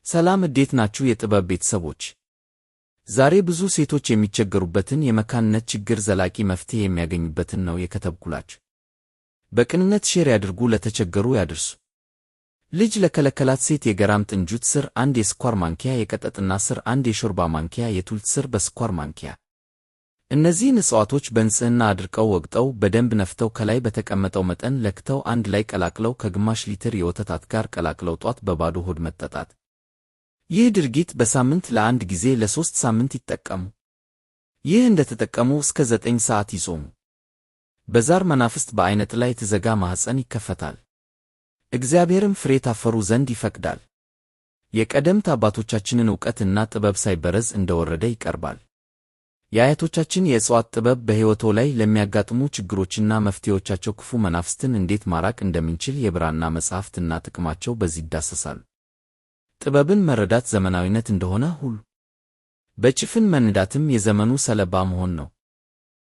ሰላም እንዴት ናችሁ የጥበብ ቤተሰቦች? ዛሬ ብዙ ሴቶች የሚቸገሩበትን የመካንነት ችግር ዘላቂ መፍትሄ የሚያገኙበትን ነው የከተብኩላችሁ። በቅንነት ሼር ያድርጉ፣ ለተቸገሩ ያድርሱ። ልጅ ለከለከላት ሴት የገራም ጥንጁት ስር 1 የስኳር ማንኪያ፣ የቀጠጥና ስር 1 የሾርባ ማንኪያ፣ የቱልት ስር በስኳር ማንኪያ። እነዚህን እጽዋቶች በንጽህና አድርቀው ወቅጠው በደንብ ነፍተው ከላይ በተቀመጠው መጠን ለክተው አንድ ላይ ቀላቅለው ከግማሽ ሊትር የወተት ጋር ቀላቅለው ጧት በባዶ ሆድ መጠጣት። ይህ ድርጊት በሳምንት ለ1 ጊዜ ለ3 ሳምንት ይጠቀሙ። ይህ እንደተጠቀሙ እስከ 9 ሰዓት ይጾሙ። በዛር መናፍስት በዓይነ ጥላ የተዘጋ ማኅፀን ይከፈታል። እግዚአብሔርም ፍሬ ታፈሩ ዘንድ ይፈቅዳል። የቀደምት አባቶቻችንን ዕውቀትና ጥበብ ሳይበረዝ እንደወረደ ይቀርባል። የአያቶቻችን የእጽዋት ጥበብ በሕይወቶ ላይ ለሚያጋጥሙ ችግሮችና መፍትሄዎቻቸው ክፉ መናፍስትን እንዴት ማራቅ እንደምንችል የብራና መጻሕፍትና ጥቅማቸው በዚህ ይዳሰሳሉ። ጥበብን መረዳት ዘመናዊነት እንደሆነ ሁሉ በጭፍን መንዳትም የዘመኑ ሰለባ መሆን ነው።